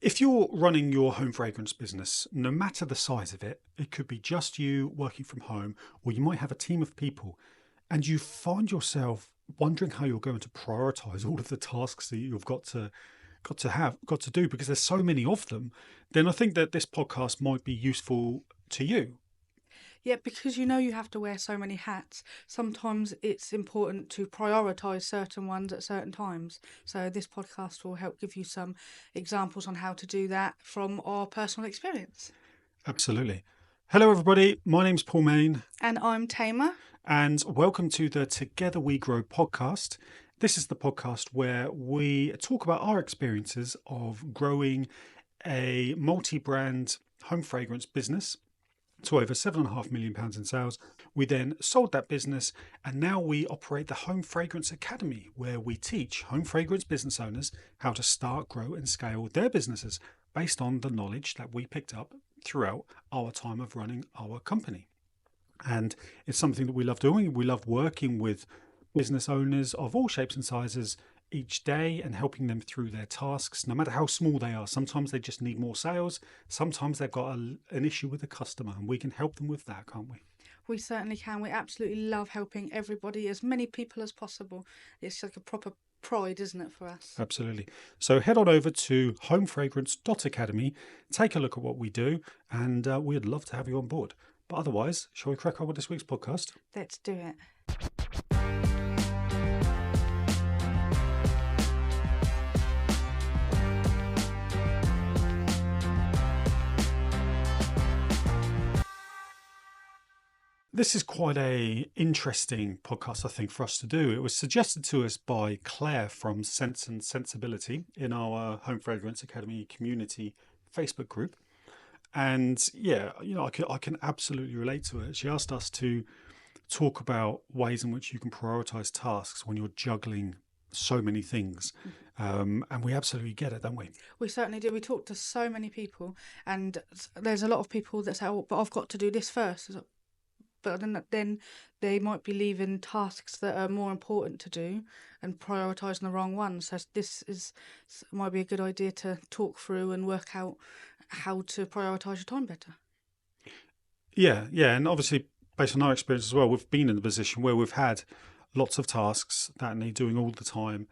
If you're running your home fragrance business, no matter the size of it, it could be just you working from home, or you might have a team of people, and you find yourself wondering how you're going to prioritize all of the tasks that you've got to do because there's so many of them, then I think that this podcast might be useful to you. Yeah, because you have to wear so many hats, sometimes it's important to prioritise certain ones at certain times. So this podcast will help give you some examples on how to do that from our personal experience. Absolutely. Hello, everybody. My name's Paul Main, And I'm Tamer. and welcome to the Together We Grow podcast. This is the podcast where we talk about our experiences of growing a multi-brand home fragrance business to over £7.5 million in sales. We then sold that business, and now we operate the Home Fragrance Academy, where we teach home fragrance business owners how to start, grow, and scale their businesses based on the knowledge that we picked up throughout our time of running our company. And it's something that we love doing. We love working with business owners of all shapes and sizes each day and helping them through their tasks, no matter how small they are. Sometimes they just need more sales. Sometimes they've got an issue with a customer, and we can help them with that, can't we? We certainly can. We absolutely love helping everybody, as many people as possible. It's like a proper pride, isn't it, for us? Absolutely. So head on over to homefragrance.academy, take a look at what we do, and we'd love to have you on board. But otherwise, shall we crack on with this week's podcast? Let's do it. This is quite a interesting podcast, I think, for us to do. It was suggested to us by Claire from Sense and Sensibility in our Home Fragrance Academy community Facebook group. And yeah, I can absolutely relate to it. She asked us to talk about ways in which you can prioritize tasks when you're juggling so many things. And we absolutely get it, don't we? We certainly do. We talk to so many people, and there's a lot of people that say, "Oh, but I've got to do this first." But then they might be leaving tasks that are more important to do and prioritising the wrong ones. So might be a good idea to talk through and work out how to prioritise your time better. Yeah, and obviously based on our experience as well, we've been in the position where we've had lots of tasks that need doing all the time,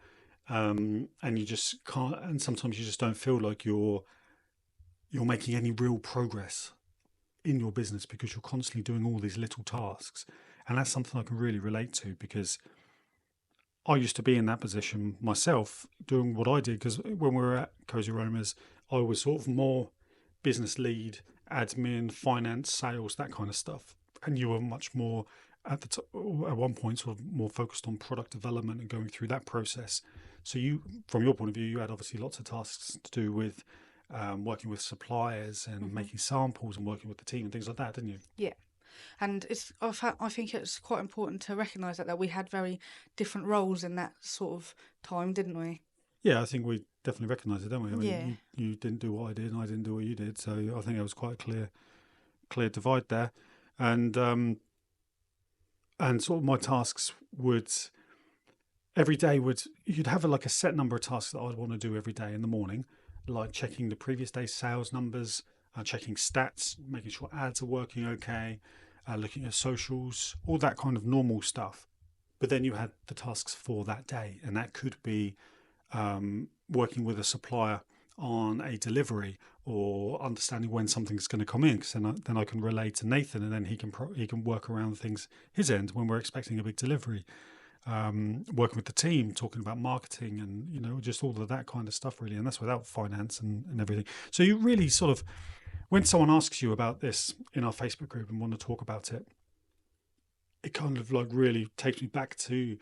and you just can't. And sometimes you just don't feel like you're making any real progress in your business because you're constantly doing all these little tasks. And that's something I can really relate to because I used to be in that position myself doing what I did, because when we were at Cozy Aromas, I was sort of more business lead, admin, finance, sales, that kind of stuff. And you were much more at one point sort of more focused on product development and going through that process. So you, from your point of view, you had obviously lots of tasks to do with working with suppliers and making samples and working with the team and things like that, didn't you? Yeah. And I think it's quite important to recognise that we had very different roles in that sort of time, didn't we? Yeah, I think we definitely recognise it, don't we? I Yeah. mean, you didn't do what I did, and I didn't do what you did. So I think there was quite a clear divide there, and sort of my tasks would every day you'd have like a set number of tasks that I'd want to do every day in the morning, like checking the previous day's sales numbers, checking stats, making sure ads are working okay, looking at socials, all that kind of normal stuff. But then you had the tasks for that day, and that could be working with a supplier on a delivery or understanding when something's going to come in, because then I can relay to Nathan, and then he can work around things his end when we're expecting a big delivery. Working with the team, talking about marketing and just all of that kind of stuff really, and that's without finance and everything. So you really sort of, when someone asks you about this in our Facebook group and want to talk about it, it kind of like really takes me back to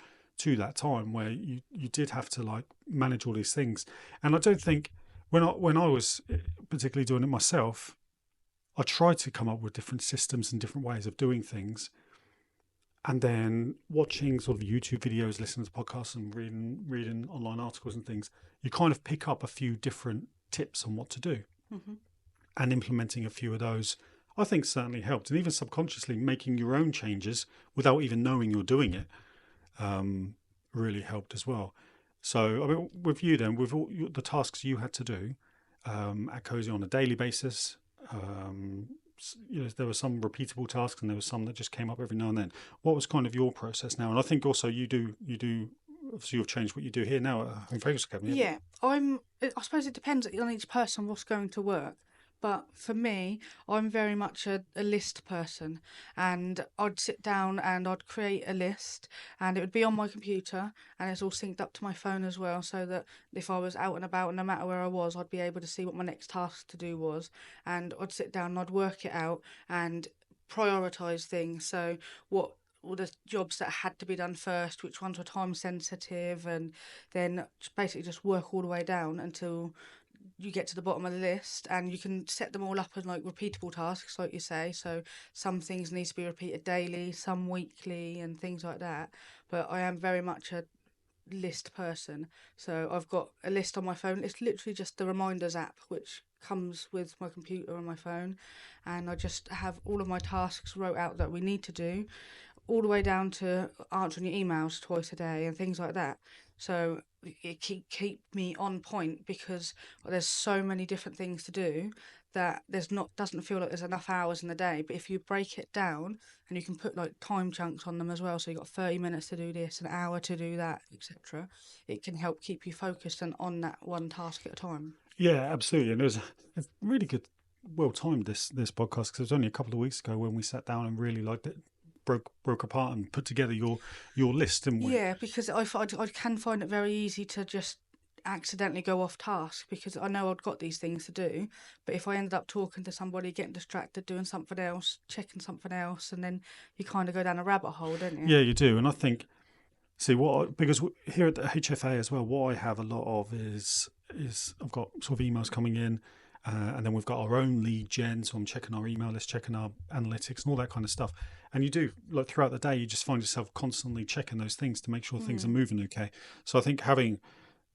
that time where you did have to like manage all these things. And I don't think when I was particularly doing it myself, I tried to come up with different systems and different ways of doing things. And then watching sort of YouTube videos, listening to podcasts and reading online articles and things, you kind of pick up a few different tips on what to do. And implementing a few of those, I think, certainly helped. And even subconsciously making your own changes without even knowing you're doing it really helped as well. So, I mean, with you then, with all the tasks you had to do, at Cozy on a daily basis. There were some repeatable tasks, and there was some that just came up every now and then. What was kind of your process now? And I think also you do. Obviously, you've changed what you do here now at Home Focus Academy, haven't you? Yeah, I suppose it depends on each person what's going to work. But for me, I'm very much a list person, and I'd sit down and I'd create a list, and it would be on my computer, and it's all synced up to my phone as well, so that if I was out and about, no matter where I was, I'd be able to see what my next task to do was, and I'd sit down and I'd work it out and prioritize things. So what all the jobs that had to be done first, which ones were time sensitive, and then basically just work all the way down until you get to the bottom of the list, and you can set them all up as like repeatable tasks, like you say. So some things need to be repeated daily, some weekly, and things like that. But I am very much a list person. So I've got a list on my phone. It's literally just the reminders app, which comes with my computer and my phone. And I just have all of my tasks wrote out that we need to do, all the way down to answering your emails twice a day and things like that. So it keep me on point, because there's so many different things to do that there's not doesn't feel like there's enough hours in the day. But if you break it down and you can put like time chunks on them as well, so you've got 30 minutes to do this, an hour to do that, etc., it can help keep you focused and on that one task at a time. Yeah, absolutely. And it was a really good, well timed this podcast, because it was only a couple of weeks ago when we sat down and really liked it, broke apart and put together your list, didn't we? Yeah, because I can find it very easy to just accidentally go off task, because I know I've got these things to do, but if I ended up talking to somebody, getting distracted, doing something else, checking something else, and then you kind of go down a rabbit hole, don't you? Yeah, you do. And I think, see because here at the HFA as well, what I have a lot of is I've got sort of emails coming in, and then we've got our own lead gen, so I'm checking our email list, checking our analytics, and all that kind of stuff. And you do, like, throughout the day, you just find yourself constantly checking those things to make sure things are moving okay. So I think having,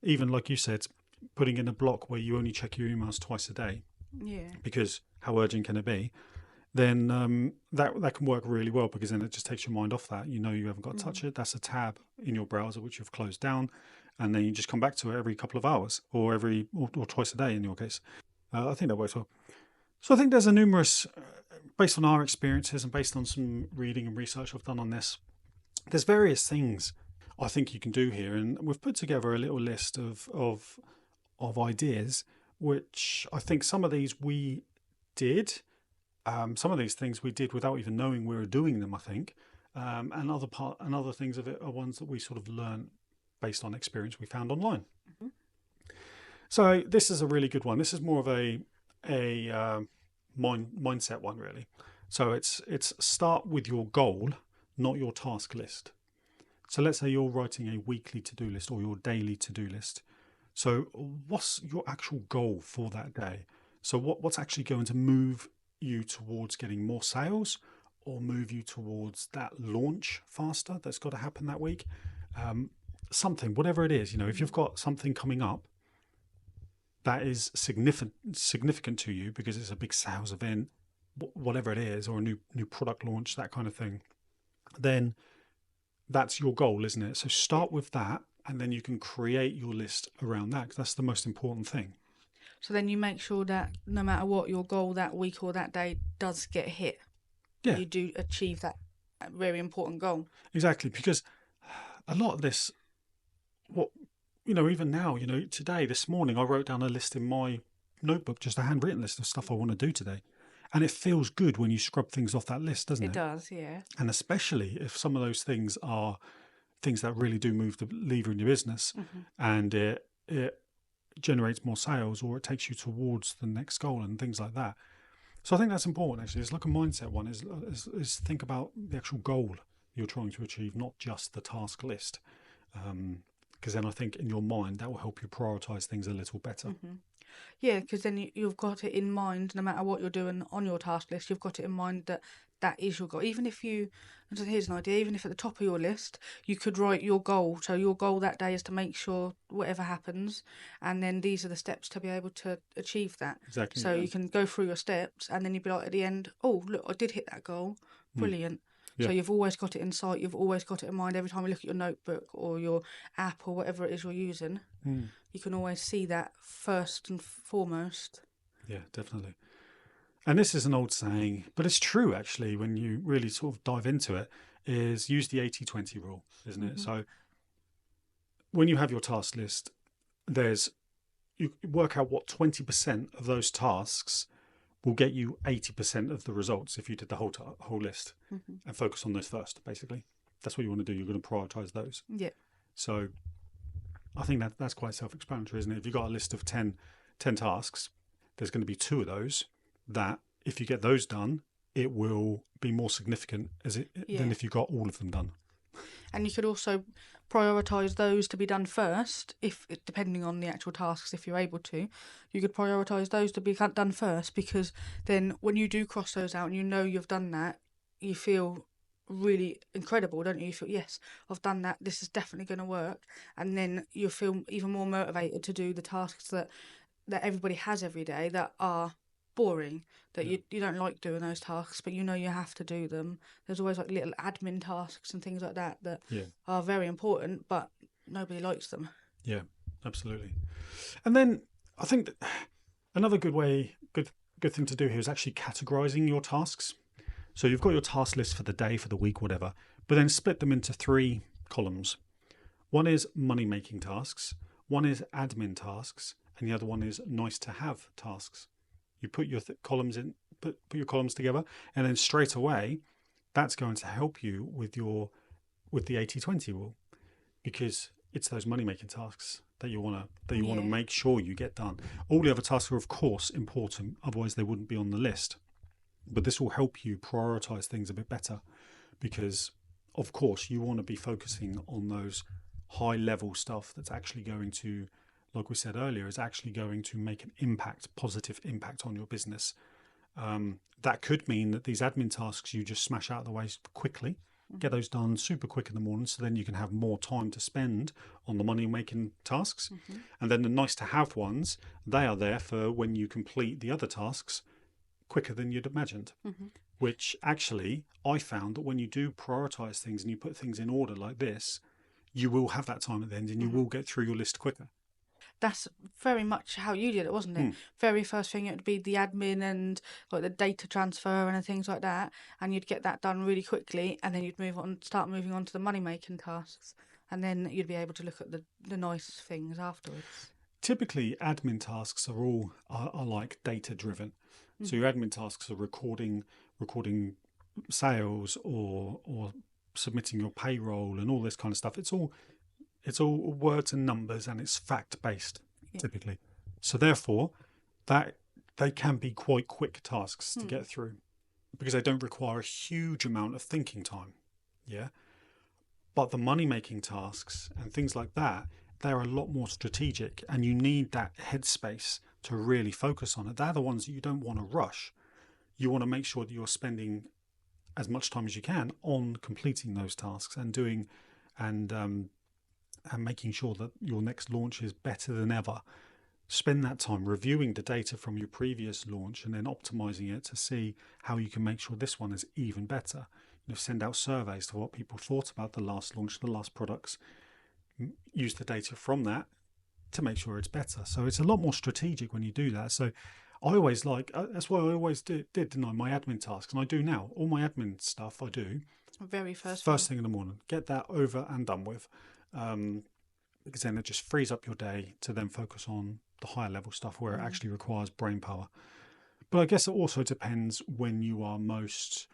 even like you said, putting in a block where you only check your emails twice a day, Yeah. because how urgent can it be? Then that can work really well, because then it just takes your mind off that. You know you haven't got to touch it. That's a tab in your browser which you've closed down, and then you just come back to it every couple of hours, or or twice a day in your case. I think that works well. So I think there's a numerous, based on our experiences and based on some reading and research I've done on this, there's various things I think you can do here, and we've put together a little list of ideas, which I think some of these we did. Some of these things we did without even knowing we were doing them, I think, and other things of it are ones that we sort of learn based on experience we found online. Mhm. So this is a really good one. This is more of a mindset one, really. So it's start with your goal, not your task list. So let's say you're writing a weekly to-do list or your daily to-do list. So what's your actual goal for that day? So what's actually going to move you towards getting more sales, or move you towards that launch faster that's got to happen that week? Something, whatever it is, if you've got something coming up that is significant to you because it's a big sales event, whatever it is, or a new product launch, that kind of thing, then that's your goal, isn't it? So Yeah. start with that, and then you can create your list around that, 'cause that's the most important thing. So then you make sure that no matter what your goal that week or that day does get hit, Yeah, you do achieve that very important goal. exactly. Because a lot of this, what even now, today, this morning, I wrote down a list in my notebook, just a handwritten list of stuff I want to do today. And it feels good when you scrub things off that list, doesn't It it? does, yeah. And especially if some of those things are things that really do move the lever in your business, Hmm. and it generates more sales, or it takes you towards the next goal and things like that. So I think that's important, actually. It's like a mindset one, is think about the actual goal you're trying to achieve, not just the task list. Because then I think in your mind that will help you prioritize things a little better. Hmm. Yeah, because then you've got it in mind, no matter what you're doing on your task list, you've got it in mind that that is your goal. Even if you, and so here's an idea, even if at the top of your list, you could write your goal. So your goal that day is to make sure whatever happens, and then these are the steps to be able to achieve that. Exactly. So Yeah. you can go through your steps, and then you'd be like at the end, oh, look, I did hit that goal. Mm. Brilliant. Yeah. So you've always got it in sight, you've always got it in mind every time you look at your notebook or your app or whatever it is you're using. You can always see that first and foremost. Yeah, definitely. And this is an old saying, but it's true actually when you really sort of dive into it, is use the 80-20 rule, isn't it? So when you have your task list, you work out what 20% of those tasks will get you 80% of the results if you did the whole list and focus on those first, basically. That's what you want to do. You're going to prioritize those. Yeah. So I think that's quite self-explanatory, isn't it? If you've got a list of 10 tasks, there's going to be 2 of those that if you get those done, it will be more significant than if you got all of them done. And you could also prioritise those to be done first, if depending on the actual tasks, if you're able to. You could prioritise those to be done first, because then when you do cross those out and you know you've done that, you feel really incredible, don't you? You feel, yes, I've done that, this is definitely going to work. And then you feel even more motivated to do the tasks that everybody has every day that are boring, that you don't like doing those tasks, but you know you have to do them. There's always like little admin tasks and things like that are very important, but nobody likes them. Yeah, absolutely. And then I think that another good thing to do here is actually categorizing your tasks. So you've got your task list for the day, for the week, whatever, but then split them into 3 columns. One is money making tasks, one is admin tasks, and the other one is nice to have tasks. You put your columns in, put your columns together, and then straight away, that's going to help you with the 80-20 rule, because it's those money making tasks that you want to make sure you get done. All the other tasks are of course important, otherwise they wouldn't be on the list. But this will help you prioritize things a bit better, because of course you want to be focusing on those high level stuff that's actually going to, like we said earlier, is actually going to make an positive impact on your business. That could mean that these admin tasks you just smash out of the way quickly, get those done super quick in the morning, so then you can have more time to spend on the money making tasks. And then the nice to have ones, they are there for when you complete the other tasks quicker than you'd imagined. Which actually I found that when you do prioritize things and you put things in order like this, you will have that time at the end and you will get through your list quicker. That's very much how you did it, wasn't it? Very first thing it would be the admin and like the data transfer and things like that, and you'd get that done really quickly, and then you'd start moving on to the money making tasks, and then you'd be able to look at the nice things afterwards. Typically, admin tasks are like data driven. So your admin tasks are recording sales or submitting your payroll and all this kind of stuff. It's all words and numbers, and it's fact based typically. So therefore, that they can be quite quick tasks to get through, because they don't require a huge amount of thinking time. Yeah. But the money making tasks and things like that, they're a lot more strategic, and you need that headspace to really focus on it. They're the ones that you don't want to rush. You want to make sure that you're spending as much time as you can on completing those tasks and doing and making sure that your next launch is better than ever. Spend that time reviewing the data from your previous launch and then optimizing it to see how you can make sure this one is even better. Send out surveys to what people thought about the last launch, the last products. Use the data from that to make sure it's better. So it's a lot more strategic when you do that. So I always that's why I always did deny my admin tasks, and I do now. All my admin stuff I do very first thing in the morning. Get that over and done with, because then it just frees up your day to then focus on the higher level stuff where it actually requires brain power. But I guess it also depends when you are most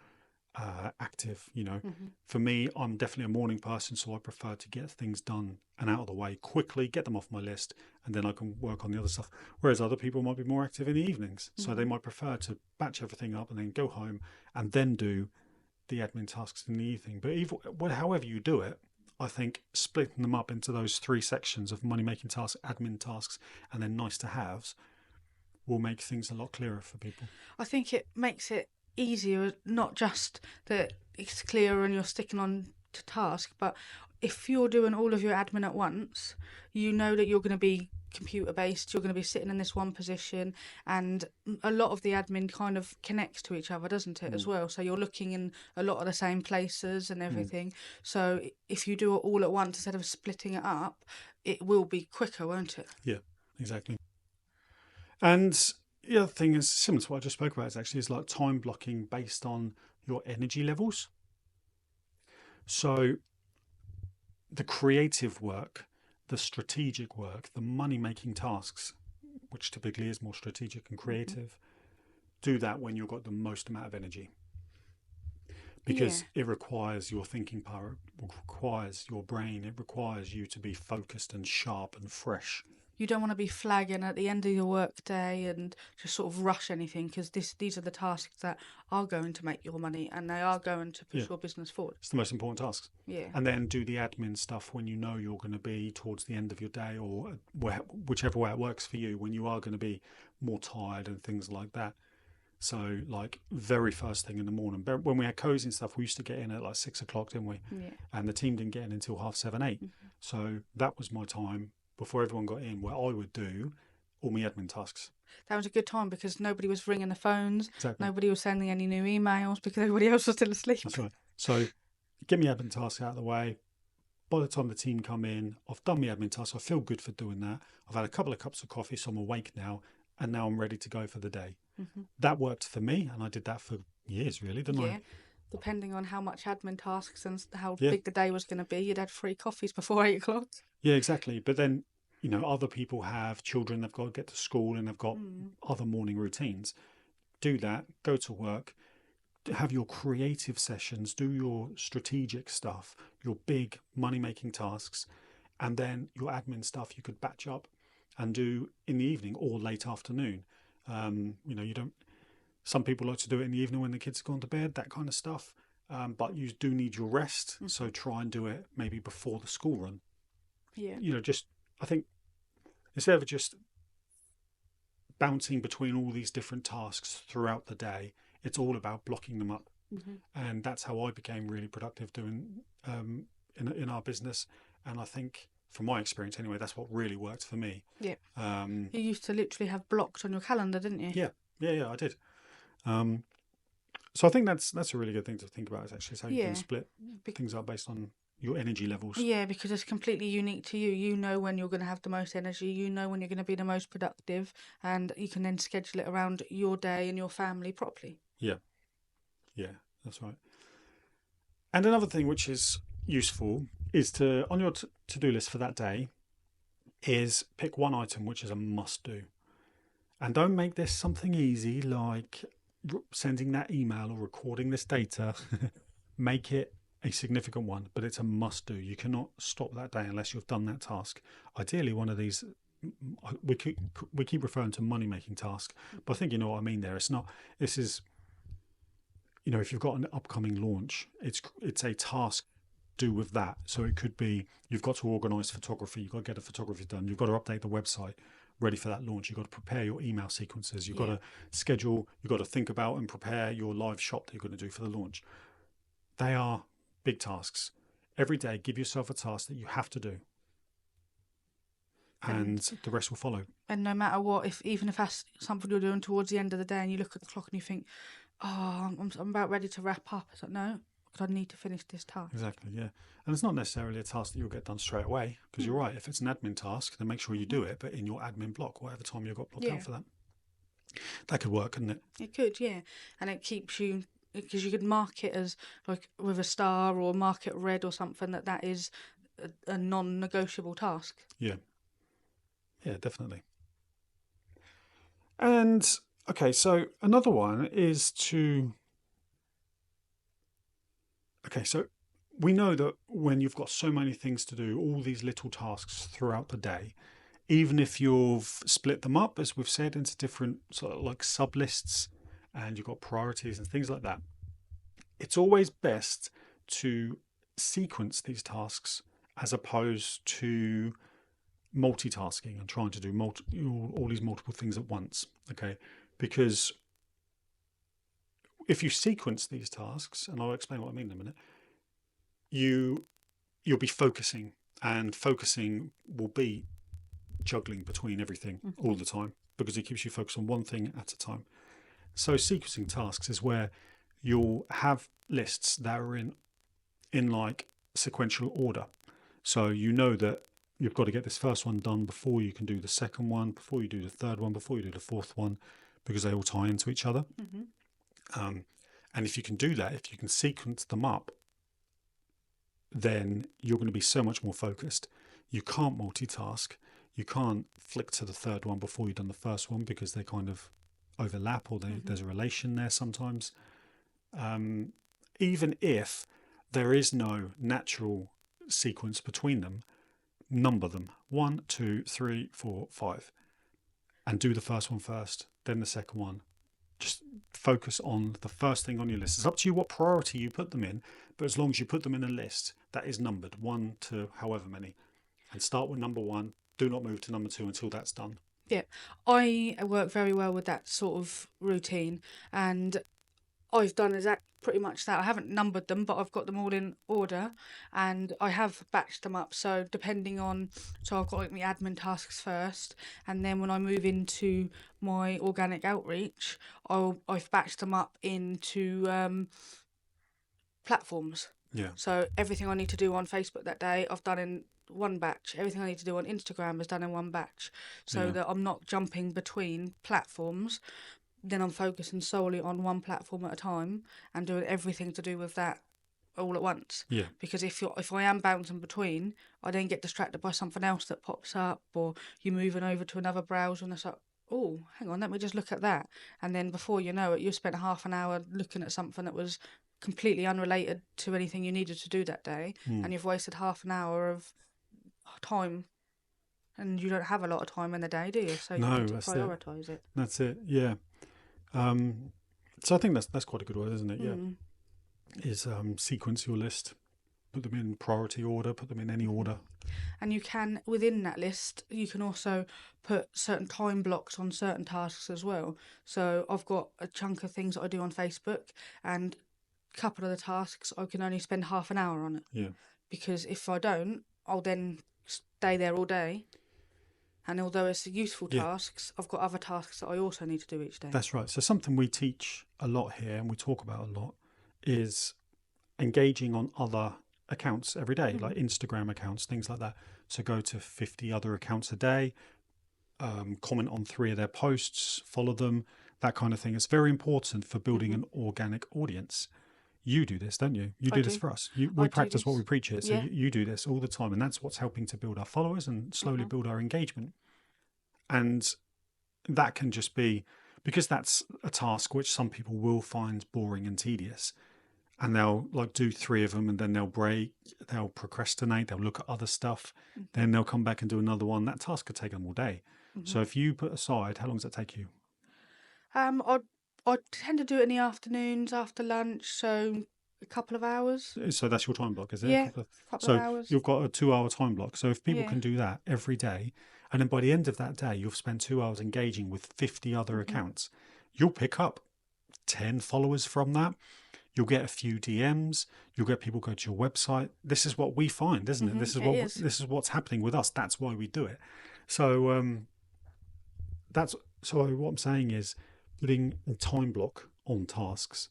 active. For me, I'm definitely a morning person, so I prefer to get things done and out of the way quickly, get them off my list, and then I can work on the other stuff. Whereas other people might be more active in the evenings, so they might prefer to batch everything up and then go home and then do the admin tasks in the evening. But however you do it, I think splitting them up into those 3 sections of money making tasks, admin tasks, and then nice to haves will make things a lot clearer for people. I think it makes it easier, not just that it's clearer and you're sticking on to task, but if you're doing all of your admin at once, you know that you're going to be computer based. You're going to be sitting in this one position, and a lot of the admin kind of connects to each other, doesn't it, as well? So you're looking in a lot of the same places and everything. So if you do it all at once instead of splitting it up, it will be quicker, won't it? Yeah, exactly. And the other thing is similar to what I just spoke about, is like time blocking based on your energy levels. So the creative work, the strategic work, the money making tasks, which typically is more strategic and creative, do that when you've got the most amount of energy. Because it requires your thinking power, it requires your brain, it requires you to be focused and sharp and fresh. You don't want to be flagging at the end of your work day and just sort of rush anything, because these are the tasks that are going to make your money and they are going to push your business forward. It's the most important tasks. Yeah. And then do the admin stuff when you know you're going to be towards the end of your day, or whichever way it works for you, when you are going to be more tired and things like that. So, like, very first thing in the morning, when we had cozy and stuff, we used to get in at like 6 o'clock, didn't we? Yeah. And the team didn't get in until 7:30, 8. So that was my time before everyone got in, where I would do all my admin tasks. That was a good time because nobody was ringing the phones. Exactly. Nobody was sending any new emails because everybody else was still asleep. That's right. So get my admin tasks out of the way. By the time the team come in, I've done my admin tasks. I feel good for doing that. I've had a couple of cups of coffee, so I'm awake now, and now I'm ready to go for the day. That worked for me, and I did that for years, really, didn't I? Depending on how much admin tasks and how big the day was going to be, you'd had 3 coffees before 8 o'clock. Yeah, exactly. But then, other people have children, they've got to get to school, and they've got other morning routines. Do that, go to work, have your creative sessions, do your strategic stuff, your big money-making tasks, and then your admin stuff you could batch up and do in the evening or late afternoon. You don't. Some people like to do it in the evening when the kids have gone to bed, that kind of stuff. But you do need your rest, so try and do it maybe before the school run. Yeah. I think instead of just bouncing between all these different tasks throughout the day, it's all about blocking them up. And that's how I became really productive doing in our business. And I think, from my experience anyway, that's what really worked for me. Yeah. You used to literally have blocks on your calendar, didn't you? Yeah, I did. So I think that's a really good thing to think about, is actually how you can split things up based on your energy levels. Yeah, because it's completely unique to you. You know when you're going to have the most energy, you know when you're going to be the most productive, and you can then schedule it around your day and your family properly. Yeah, that's right. And another thing which is useful is on your to-do list for that day, is pick one item which is a must-do. And don't make this something easy like sending that email or recording this data. Make it a significant one, but it's a must-do. You cannot stop that day unless you've done that task. Ideally, one of these, we keep referring to money-making task, but I think you know what I mean there. It's not. This is, if you've got an upcoming launch, it's a task do with that. So it could be you've got to organise photography, you've got to get the photography done, you've got to update the website ready for that launch, you've got to prepare your email sequences, you've got to schedule, you've got to think about and prepare your live shot that you're going to do for the launch. They are big tasks. Every day, give yourself a task that you have to do, and the rest will follow. And no matter what, even if that's something you're doing towards the end of the day and you look at the clock and you think, oh, I'm about ready to wrap up. It's like, no, because I need to finish this task. Exactly, yeah. And it's not necessarily a task that you'll get done straight away, because you're right. If it's an admin task, then make sure you do it, but in your admin block, whatever time you've got blocked out for that. That could work, couldn't it? It could, yeah. And it keeps you, because you could mark it as like with a star, or mark it red or something, that is a non-negotiable task. Yeah, definitely. And okay, so another one is so we know that when you've got so many things to do, all these little tasks throughout the day, even if you've split them up, as we've said, into different sort of like sub lists, and you've got priorities and things like that, it's always best to sequence these tasks as opposed to multitasking and trying to do all these multiple things at once. Okay, because if you sequence these tasks, and I'll explain what I mean in a minute, you'll be focusing, and focusing will be juggling between everything all the time, because it keeps you focused on one thing at a time. So sequencing tasks is where you'll have lists that are in like sequential order. So you know that you've got to get this first one done before you can do the second one, before you do the third one, before you do the fourth one, because they all tie into each other. And if you can do that, if you can sequence them up, then you're going to be so much more focused. You can't multitask. You can't flick to the third one before you've done the first one, because they kind of overlap, or there's a relation there sometimes. Even if there is no natural sequence between them, number them 1, 2, 3, 4, 5, and do the first one first, then the second one. Just focus on the first thing on your list. It's up to you what priority you put them in, but as long as you put them in a list that is numbered 1 to however many, and start with number 1, do not move to number 2 until that's done. Yeah, I work very well with that sort of routine, and I've done pretty much that. I haven't numbered them, but I've got them all in order, and I have batched them up. So so I've got like my admin tasks first, and then when I move into my organic outreach, I've batched them up into platforms. Yeah. So everything I need to do on Facebook that day, I've done in one batch. Everything I need to do on Instagram is done in one batch, so that I'm not jumping between platforms. Then I'm focusing solely on one platform at a time and doing everything to do with that all at once. Yeah. Because if I am bouncing between, I then get distracted by something else that pops up, or you're moving over to another browser and it's like, oh, hang on, let me just look at that. And then before you know it, you spent half an hour looking at something that was completely unrelated to anything you needed to do that day, and you've wasted half an hour of time. And you don't have a lot of time in the day, do you? So you need to prioritise it. That's it. Yeah. So I think that's quite a good word, isn't it? Yeah. Is sequence your list, put them in priority order, put them in any order. And you can, within that list, you can also put certain time blocks on certain tasks as well. So I've got a chunk of things that I do on Facebook, and a couple of the tasks I can only spend half an hour on it. Yeah. Because if I don't, I'll then stay there all day. And although it's useful tasks, I've got other tasks that I also need to do each day. That's right. So something we teach a lot here and we talk about a lot is engaging on other accounts every day, like Instagram accounts, things like that. So go to 50 other accounts a day, comment on 3 of their posts, follow them, that kind of thing. It's very important for building an organic audience. You do this, don't you? You do this for us. We practice what we preach here. So you do this all the time. And that's what's helping to build our followers and slowly build our engagement. And that can just be, because that's a task which some people will find boring and tedious. And they'll like do 3 of them and then they'll break, they'll procrastinate, they'll look at other stuff. Then they'll come back and do another one. That task could take them all day. So if you put aside, how long does that take you? I tend to do it in the afternoons after lunch, so a couple of hours. So that's your time block, is it? Yeah, a couple of hours. You've got a 2-hour time block. So if people can do that every day, and then by the end of that day, you've spent 2 hours engaging with 50 other accounts, you'll pick up 10 followers from that. You'll get a few DMs. You'll get people go to your website. This is what we find, isn't it? This is what's happening with us. That's why we do it. So what I'm saying is putting a time block on tasks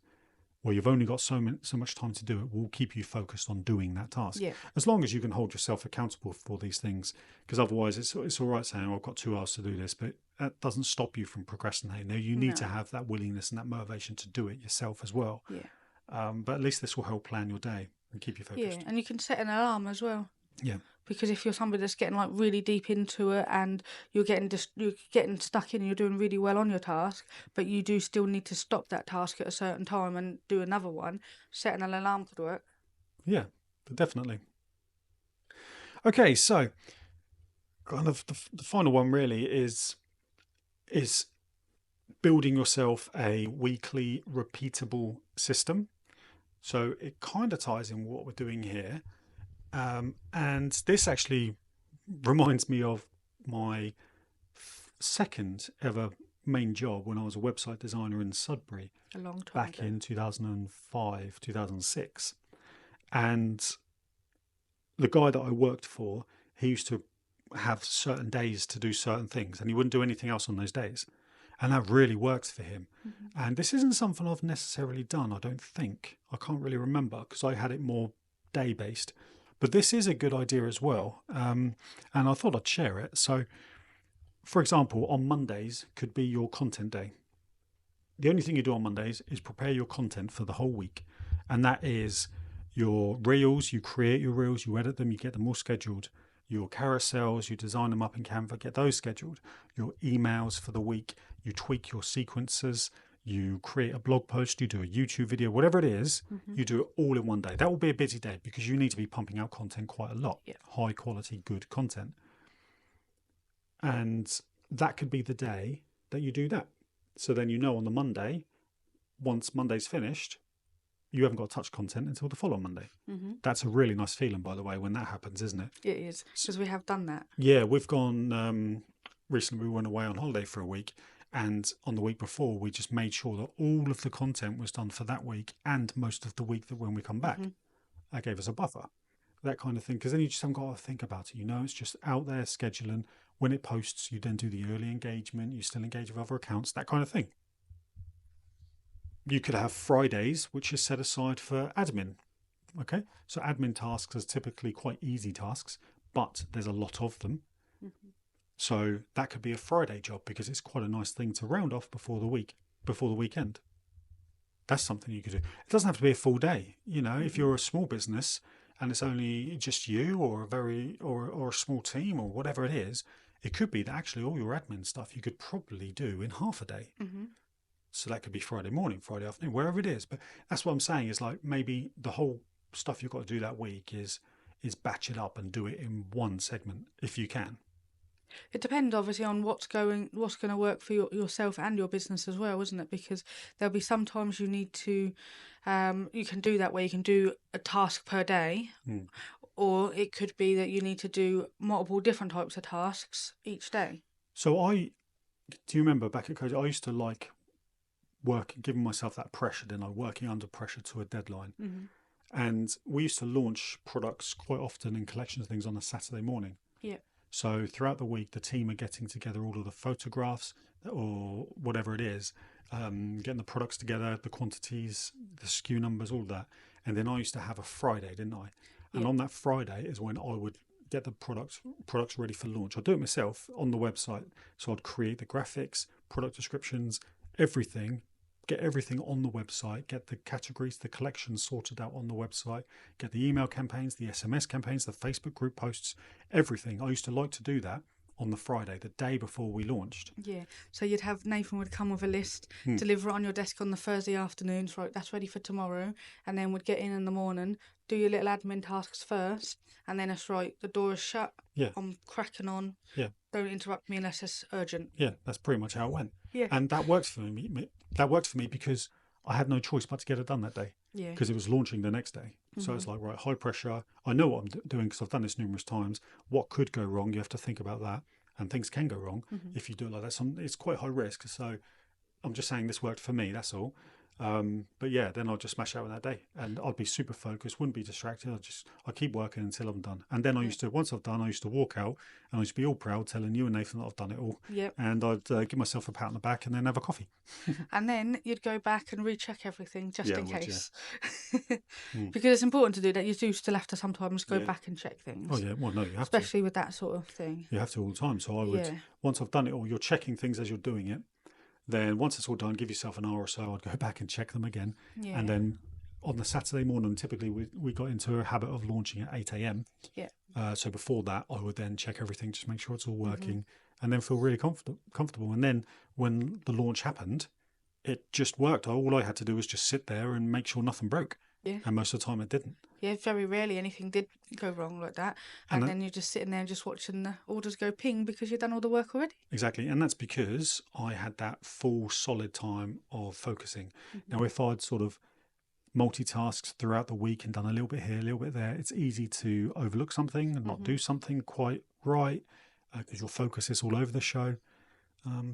where you've only got so much time to do it will keep you focused on doing that task. Yeah. As long as you can hold yourself accountable for these things, because otherwise it's all right saying, I've got 2 hours to do this, but that doesn't stop you from procrastinating. You need to have that willingness and that motivation to do it yourself as well. Yeah. But at least this will help plan your day and keep you focused. Yeah, and you can set an alarm as well. Yeah. Because if you're somebody that's getting like really deep into it and you're getting stuck in and you're doing really well on your task, but you do still need to stop that task at a certain time and do another one, setting an alarm could work. Yeah, definitely. Okay, so kind of the final one really is building yourself a weekly repeatable system. So it kind of ties in what we're doing here. And this actually reminds me of my second ever main job when I was a website designer in Sudbury. A long time back ago. In 2005, 2006. And the guy that I worked for, he used to have certain days to do certain things, and he wouldn't do anything else on those days. And that really works for him. And this isn't something I've necessarily done, I don't think. I can't really remember because I had it more day based. But this is a good idea as well. And I thought I'd share it. So, for example, on Mondays could be your content day. The only thing you do on Mondays is prepare your content for the whole week. And that is your reels, you create your reels, you edit them, you get them all scheduled. Your carousels, you design them up in Canva, get those scheduled. Your emails for the week, you tweak your sequences, you create a blog post, you do a YouTube video, whatever it is, you do it all in one day. That will be a busy day because you need to be pumping out content quite a lot, high quality, good content. And that could be the day that you do that. So then you know on the Monday, once Monday's finished, you haven't got to touch content until the following Monday. That's a really nice feeling, by the way, when that happens, isn't it? It is, because we have done that. Yeah, we've gone, recently we went away on holiday for a week, and on the week before, we just made sure that all of the content was done for that week and most of the week that when we come back. That gave us a buffer, that kind of thing, because then you just haven't got to think about it. It's just out there scheduling. When it posts, you then do the early engagement, you still engage with other accounts, that kind of thing. You could have Fridays, which is set aside for admin. Okay, so admin tasks are typically quite easy tasks, but there's a lot of them. So that could be a Friday job because it's quite a nice thing to round off before the weekend. That's something you could do. It doesn't have to be a full day. If you're a small business and it's only just you or a small team or whatever it is, it could be that actually all your admin stuff you could probably do in half a day. So that could be Friday morning, Friday afternoon, wherever it is. But that's what I'm saying is like maybe the whole stuff you've got to do that week is batch it up and do it in one segment if you can. It depends obviously on what's going to work for yourself and your business as well, isn't it? Because there'll be sometimes you need to, you can do that where you can do a task per day, or it could be that you need to do multiple different types of tasks each day. So do you remember back at Coach, I used to like giving myself that pressure, working under pressure to a deadline. And we used to launch products quite often and collections of things on a Saturday morning. Yeah. So throughout the week, the team are getting together all of the photographs or whatever it is, getting the products together, the quantities, the SKU numbers, all that. And then I used to have a Friday, didn't I? And on that Friday is when I would get the products ready for launch. I'd do it myself on the website. So I'd create the graphics, product descriptions, everything, get everything on the website, get the categories, the collections sorted out on the website, get the email campaigns, the SMS campaigns, the Facebook group posts, everything. I used to like to do that on the Friday, the day before we launched. Yeah, so you'd have Nathan would come with a list, deliver it on your desk on the Thursday afternoons, right, that's ready for tomorrow, and then would get in the morning, do your little admin tasks first, and then it's right, the door is shut, I'm cracking on, don't interrupt me unless it's urgent. Yeah, that's pretty much how it went. Yeah. And that worked for me. That worked for me because I had no choice but to get it done that day. Yeah. Because it was launching the next day. So it's like, right, high pressure. I know what I'm doing because I've done this numerous times. What could go wrong? You have to think about that. And things can go wrong if you do it like that. So it's quite high risk. So I'm just saying this worked for me, that's all. But yeah, then I'll just smash out on that day and I'd be super focused, wouldn't be distracted. I'd keep working until I'm done. And then once I've done, I used to walk out and I used to be all proud telling you and Nathan that I've done it all. Yep. And I'd give myself a pat on the back and then have a coffee. And then you'd go back and recheck everything just in case. Yeah. Because it's important to do that. You do still have to sometimes go back and check things. Oh yeah, well no, you have especially with that sort of thing. You have to all the time. So I would, once I've done it all, you're checking things as you're doing it. Then once it's all done, give yourself an hour or so. I'd go back and check them again. Yeah. And then on the Saturday morning, typically we got into a habit of launching at 8 a.m. Yeah. So before that, I would then check everything, just make sure it's all working, and then feel really comfortable. And then when the launch happened, it just worked. All I had to do was just sit there and make sure nothing broke. Yeah. And most of the time it didn't. Yeah, very rarely anything did go wrong like that. And then you're just sitting there and just watching the orders go ping because you've done all the work already. Exactly. And that's because I had that full solid time of focusing. Now, if I'd sort of multitasked throughout the week and done a little bit here, a little bit there, it's easy to overlook something and not do something quite right because your focus is all over the show.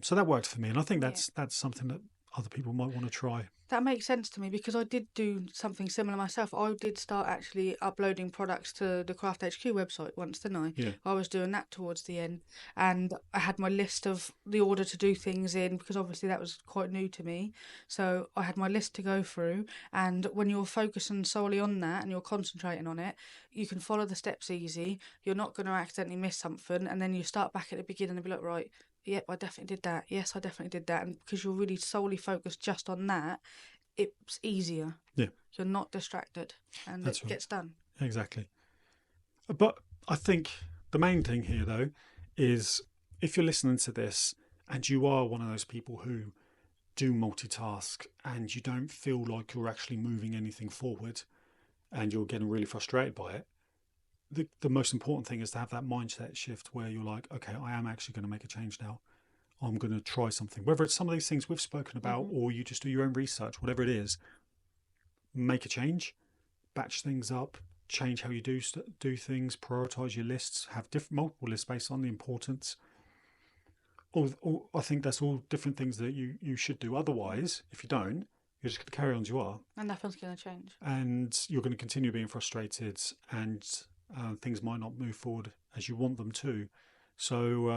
So that worked for me. And I think that's something that other people might want to try. That makes sense to me because I did do something similar myself. I did start actually uploading products to the Craft HQ website once, didn't I? Yeah. I was doing that towards the end, and I had my list of the order to do things in because obviously that was quite new to me. So I had my list to go through, and when you're focusing solely on that and you're concentrating on it, you can follow the steps easy. You're not going to accidentally miss something, and then you start back at the beginning and be like, right, yep, I definitely did that. Yes, I definitely did that. And because you're really solely focused just on that, it's easier. Yeah. You're not distracted and That's it right. gets done. Exactly. But I think the main thing here, though, is if you're listening to this and you are one of those people who do multitask and you don't feel like you're actually moving anything forward and you're getting really frustrated by it, the most important thing is to have that mindset shift where you're like, okay, I am actually going to make a change now. I'm going to try something. Whether it's some of these things we've spoken about or you just do your own research, whatever it is, make a change, batch things up, change how you do things, prioritize your lists, have multiple lists based on the importance. I think that's all different things that you should do. Otherwise, if you don't, you're just going to carry on as you are, And nothing's going to change. and you're going to continue being frustrated, and things might not move forward as you want them to. So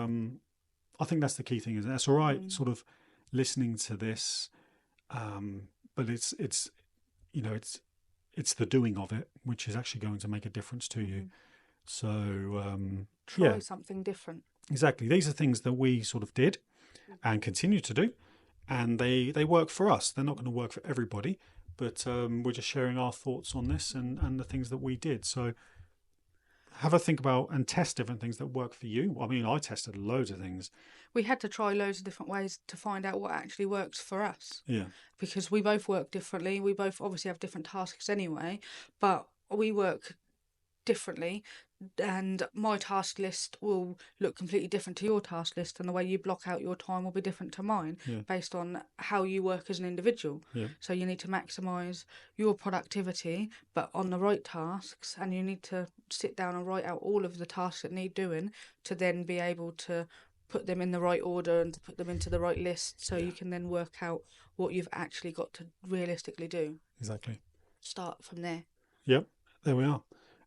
I think that's the key thing. Is that's all right, sort of listening to this, but it's you know it's the doing of it which is actually going to make a difference to you. So Try something different. Exactly. These are things that we sort of did and continue to do, and they work for us. They're not going to work for everybody, but we're just sharing our thoughts on this and the things that we did. So have a think about and test different things that work for you. I mean, I tested loads of things. We had to try loads of different ways to find out what actually works for us. Yeah. Because we both work differently. We both obviously have different tasks anyway, but we work differently, and my task list will look completely different to your task list, and the way you block out your time will be different to mine based on how you work as an individual. So you need to maximize your productivity but on the right tasks, and you need to sit down and write out all of the tasks that need doing to then be able to put them in the right order and to put them into the right list, so you can then work out what you've actually got to realistically do. Exactly. Start from there. Yep. There we are.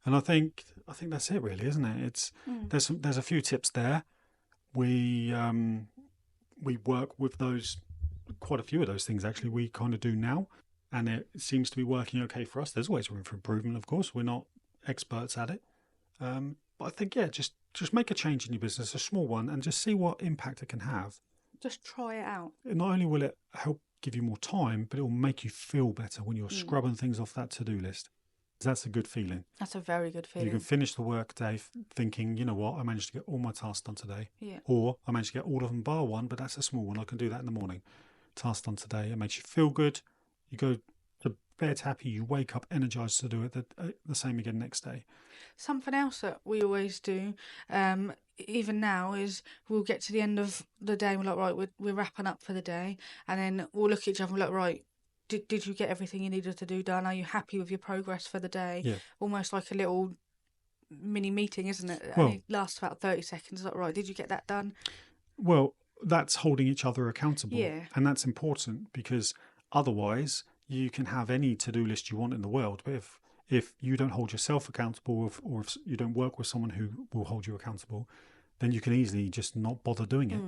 And I think that's it, really, isn't it? It's there's a few tips there. We work with those, quite a few of those things actually. We kind of do now, and it seems to be working okay for us. There's always room for improvement, of course. We're not experts at it, but I think just make a change in your business, a small one, and just see what impact it can have. Just try it out. Not only will it help give you more time, but it will make you feel better when you're scrubbing things off that to-do list. That's a good feeling. That's a very good feeling. You can finish the work day thinking, you know what, I managed to get all my tasks done today. Yeah. Or I managed to get all of them bar one, but that's a small one. I can do that in the morning. Task done today. It makes you feel good. You go to bed happy. You wake up energized to do it the same again next day. Something else that we always do, even now, is we'll get to the end of the day and we're like, right, we're wrapping up for the day. And then we'll look at each other and we're like, right, did you get everything you needed to do done? Are you happy with your progress for the day? Yeah. Almost like a little mini meeting, isn't it? Well, it lasts about 30 seconds. Like, right, did you get that done? Well, that's holding each other accountable. Yeah. And that's important, because otherwise you can have any to-do list you want in the world. But if you don't hold yourself accountable, or if you don't work with someone who will hold you accountable, then you can easily just not bother doing it.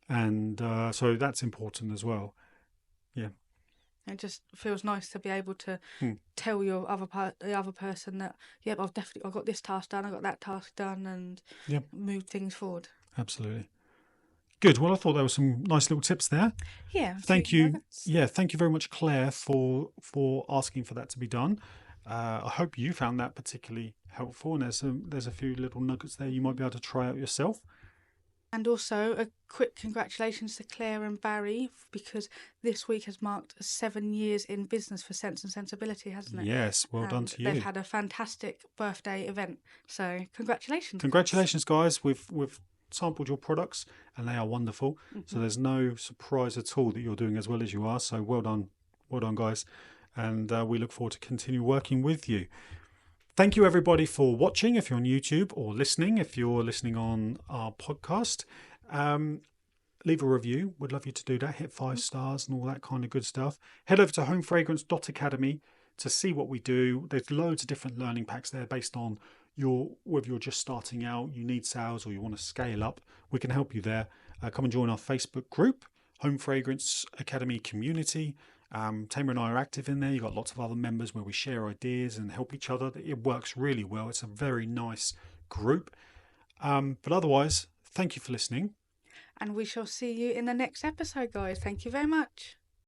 And so that's important as well. Yeah. It just feels nice to be able to tell the other person that, yep, I've got this task done, I got that task done, and move things forward. Absolutely. Good. Well, I thought there were some nice little tips there. Yeah. Thank you. Nuggets. Yeah, thank you very much, Claire, for asking for that to be done. I hope you found that particularly helpful, and there's a few little nuggets there you might be able to try out yourself. And also a quick congratulations to Claire and Barry, because this week has marked 7 years in business for Sense and Sensibility, hasn't it? Yes, well done to you. They've had a fantastic birthday event, so congratulations. Congratulations, guys. We've sampled your products and they are wonderful. So there's no surprise at all that you're doing as well as you are. So well done, guys. And we look forward to continue working with you. Thank you, everybody, for watching if you're on YouTube, or listening if you're listening on our podcast. leave a review. We'd love you to do that. Hit 5 stars and all that kind of good stuff. Head over to homefragrance.academy to see what we do. There's loads of different learning packs there based on whether you're just starting out, you need sales, or you want to scale up. We can help you there. Come and join our Facebook group, Home Fragrance Academy Community. Tamer and I are active in there. You've got lots of other members where we share ideas and help each other. It works really well. It's a very nice group. But otherwise, thank you for listening. And we shall see you in the next episode, guys. Thank you very much.